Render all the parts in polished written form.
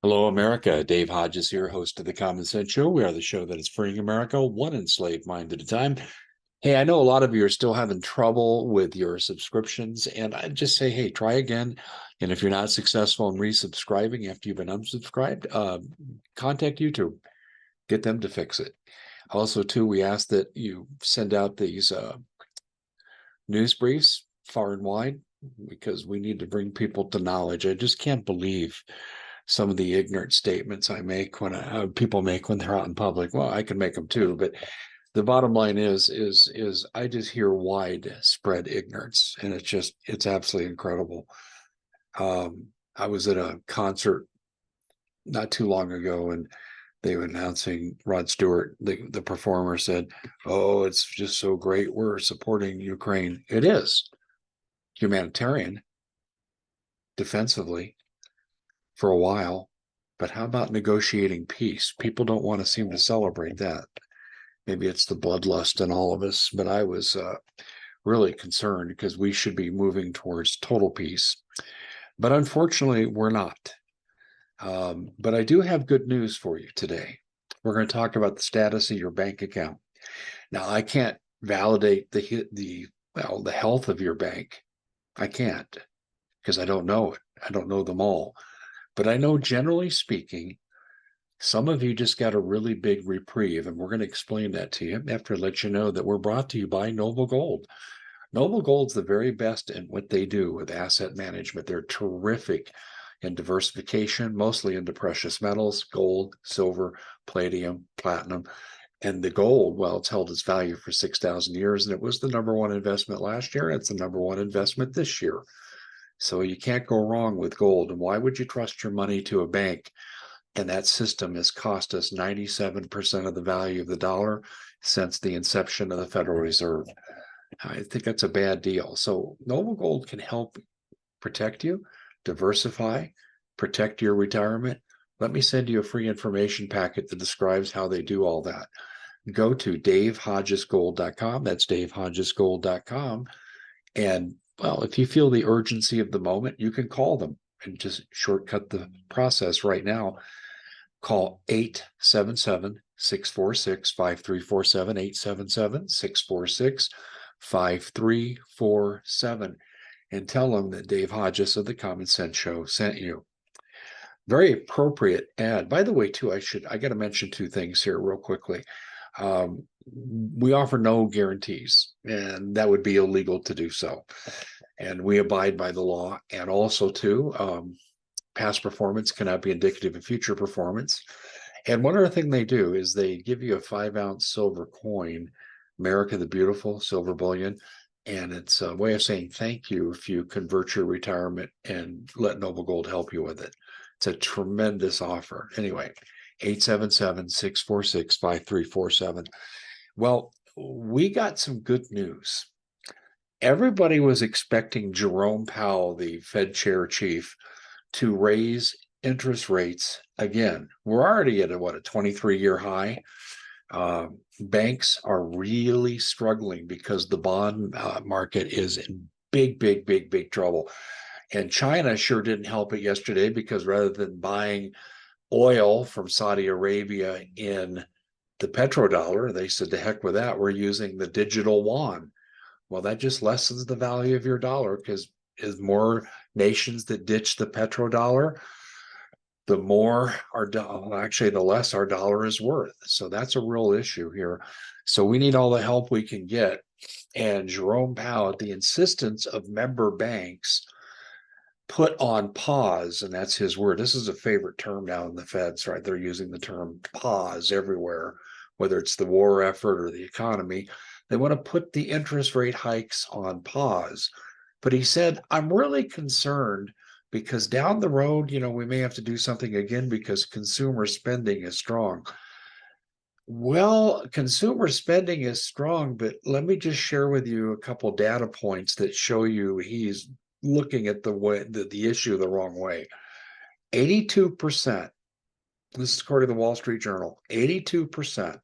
Hello, America. Dave Hodges here, host of the Common Sense Show. We are the show that is freeing America one enslaved mind at a time. Hey, I know a lot of you are still having trouble with your subscriptions, and I'd just say, hey, try again. And if you're not successful in resubscribing after you've been unsubscribed, contact YouTube. Get them to fix it. Also, too, we ask that you send out these news briefs far and wide because we need to bring people to knowledge. I just can't believe some of the ignorant statements I make people make when they're out in public. Well, I can make them too, but the bottom line is I just hear widespread ignorance, and it's absolutely incredible. I was at a concert not too long ago, and they were announcing Rod Stewart, the performer, said, "Oh, it's just so great. We're supporting Ukraine." It is humanitarian, defensively for a while, but how about negotiating peace? People don't want to seem to celebrate that. Maybe it's the bloodlust in all of us, but I was really concerned because we should be moving towards total peace. But unfortunately, we're not. But I do have good news for you today. We're going to talk about the status of your bank account. Now, I can't validate the health of your bank. I can't because I don't know it. I don't know them all. But I know, generally speaking, some of you just got a really big reprieve, and we're going to explain that to you after I let you know that we're brought to you by Noble Gold. Noble Gold's the very best in what they do with asset management. They're terrific in diversification, mostly into precious metals, gold, silver, palladium, platinum. And the gold, well, it's held its value for 6,000 years, and it was the number one investment last year. It's the number one investment this year. So you can't go wrong with gold. And why would you trust your money to a bank? And that system has cost us 97% of the value of the dollar since the inception of the Federal Reserve. I think that's a bad deal. So Noble Gold can help protect you, diversify, protect your retirement. Let me send you a free information packet that describes how they do all that. Go to davehodgesgold.com. That's davehodgesgold.com. And well, if you feel the urgency of the moment, you can call them and just shortcut the process right now. Call 877-646-5347, 877-646-5347, and tell them that Dave Hodges of the Common Sense Show sent you. Very appropriate ad. By the way, too, I got to mention two things here real quickly. We offer no guarantees, and that would be illegal to do so. And we abide by the law. And also, too, past performance cannot be indicative of future performance. And one other thing they do is they give you a 5-ounce silver coin, America the Beautiful silver bullion. And it's a way of saying thank you if you convert your retirement and let Noble Gold help you with it. It's a tremendous offer. Anyway, 877-646-5347. Well, we got some good news. Everybody was expecting Jerome Powell, the Fed chair chief, to raise interest rates again. We're already at a 23-year high. Banks are really struggling because the bond market is in big trouble. And China sure didn't help it yesterday because rather than buying oil from Saudi Arabia in the petrodollar, they said, to heck with that, we're using the digital yuan. Well, that just lessens the value of your dollar because as more nations that ditch the petrodollar, the more our dollar, actually, the less our dollar is worth. So that's a real issue here. So we need all the help we can get. And Jerome Powell, at the insistence of member banks, put on pause, and that's his word. This is a favorite term now in the Feds, right? They're using the term pause everywhere, whether it's the war effort or the economy. They want to put the interest rate hikes on pause. But he said, I'm really concerned because down the road, we may have to do something again because consumer spending is strong. Well, consumer spending is strong, but let me just share with you a couple data points that show you he's looking at the issue the wrong way. 82%, this is according to the Wall Street Journal, 82%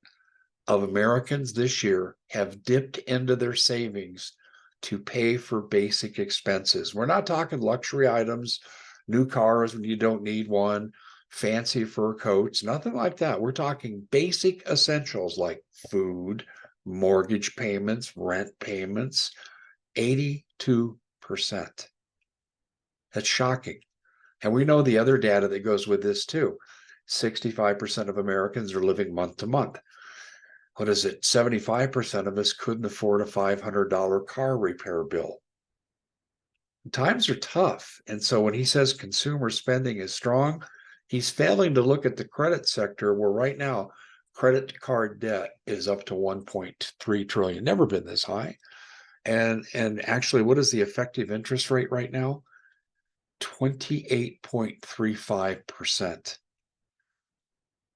of Americans this year have dipped into their savings to pay for basic expenses. We're not talking luxury items, new cars when you don't need one, fancy fur coats, nothing like that. We're talking basic essentials like food, mortgage payments, rent payments, 82%. That's shocking. And we know the other data that goes with this too. 65% of Americans are living month to month. What is it? 75% of us couldn't afford a $500 car repair bill. Times are tough. And so when he says consumer spending is strong, he's failing to look at the credit sector where right now credit card debt is up to 1.3 trillion, never been this high. And actually, what is the effective interest rate right now? 28.35%.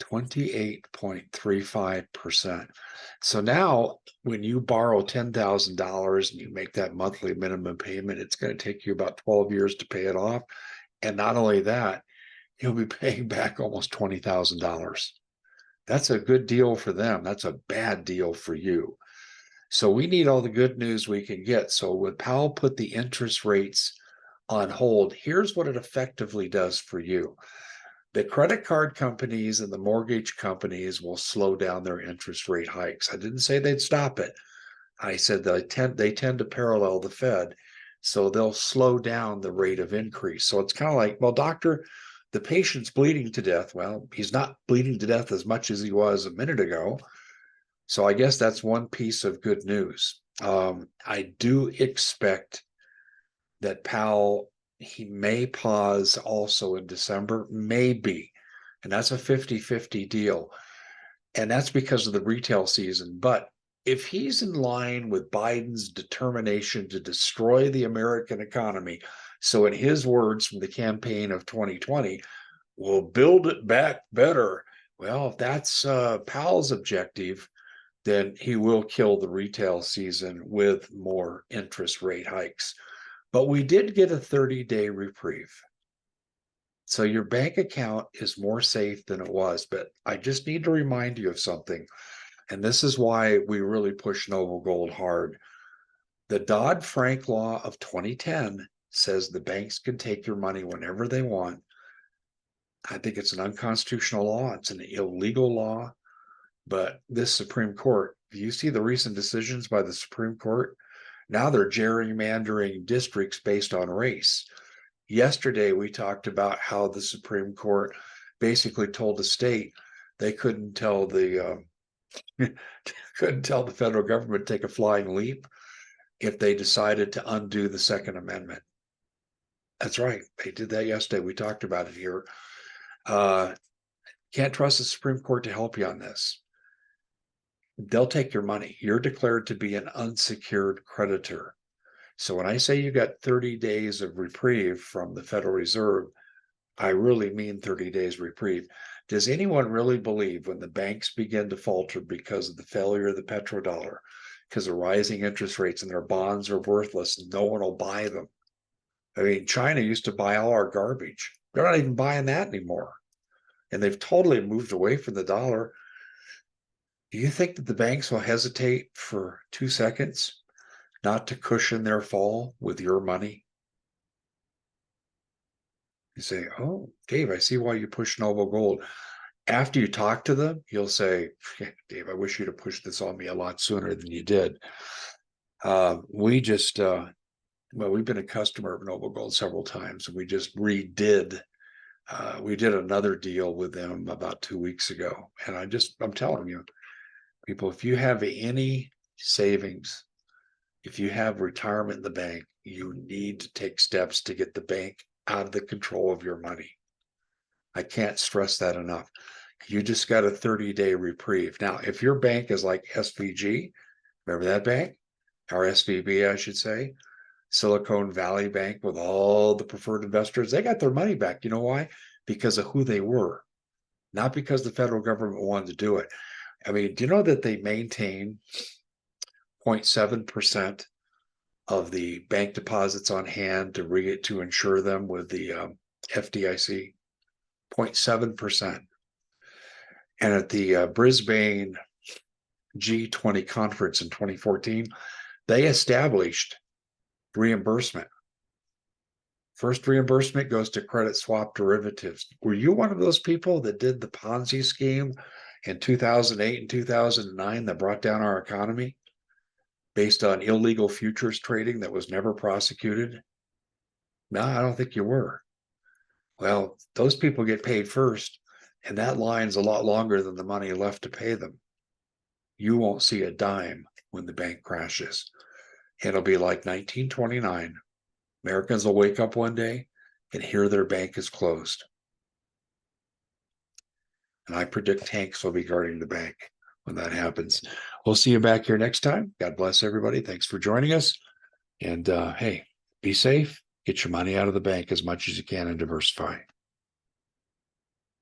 28.35%. So now when you borrow $10,000 and you make that monthly minimum payment, it's going to take you about 12 years to pay it off. And not only that, you'll be paying back almost $20,000. That's a good deal for them. That's a bad deal for you. So we need all the good news we can get. So when Powell put the interest rates on hold, here's what it effectively does for you. The credit card companies and the mortgage companies will slow down their interest rate hikes. I didn't say they'd stop it. I said that they tend to parallel the Fed. So they'll slow down the rate of increase. So it's kind of like, well, doctor, the patient's bleeding to death. Well, he's not bleeding to death as much as he was a minute ago. So I guess that's one piece of good news. I do expect that Powell, he may pause also in December, maybe. And that's a 50-50 deal. And that's because of the retail season. But if he's in line with Biden's determination to destroy the American economy, so in his words from the campaign of 2020, we'll build it back better. Well, if that's Powell's objective, then he will kill the retail season with more interest rate hikes. But we did get a 30-day reprieve. So your bank account is more safe than it was. But I just need to remind you of something. And this is why we really push Noble Gold hard. The Dodd-Frank law of 2010 says the banks can take your money whenever they want. I think it's an unconstitutional law. It's an illegal law. But this Supreme Court, do you see the recent decisions by the Supreme Court? Now they're gerrymandering districts based on race. Yesterday, we talked about how the Supreme Court basically told the state they couldn't tell the federal government to take a flying leap if they decided to undo the Second Amendment. That's right. They did that yesterday. We talked about it here. Can't trust the Supreme Court to help you on this. They'll take your money. You're declared to be an unsecured creditor. So when I say you got 30 days of reprieve from the Federal Reserve, I really mean 30 days reprieve. Does anyone really believe when the banks begin to falter because of the failure of the petrodollar, because of rising interest rates and their bonds are worthless, no one will buy them? I mean, China used to buy all our garbage. They're not even buying that anymore. And they've totally moved away from the dollar. Do you think that the banks will hesitate for 2 seconds not to cushion their fall with your money? You say, oh, Dave, I see why you push Noble Gold. After you talk to them, you'll say, Dave, I wish you'd have pushed this on me a lot sooner than you did. We've been a customer of Noble Gold several times, and we just we did another deal with them about 2 weeks ago. And I'm telling you, people, if you have any savings, if you have retirement in the bank, you need to take steps to get the bank out of the control of your money. I can't stress that enough. You just got a 30-day reprieve. Now, if your bank is like SVG, remember that bank? Or SVB, I should say, Silicon Valley Bank with all the preferred investors, they got their money back. You know why? Because of who they were, not because the federal government wanted to do it. I mean, do you know that they maintain 0.7% of the bank deposits on hand to insure them with the FDIC? 0.7%. And at the Brisbane G20 conference in 2014, they established reimbursement. First reimbursement goes to credit swap derivatives. Were you one of those people that did the Ponzi scheme in 2008 and 2009 that brought down our economy based on illegal futures trading that was never prosecuted? No, I don't think you were. Well, those people get paid first, and that line's a lot longer than the money left to pay them. You won't see a dime when the bank crashes. It'll be like 1929. Americans will wake up one day and hear their bank is closed. And I predict tanks will be guarding the bank when that happens. We'll see you back here next time. God bless everybody. Thanks for joining us. And hey, be safe. Get your money out of the bank as much as you can and diversify.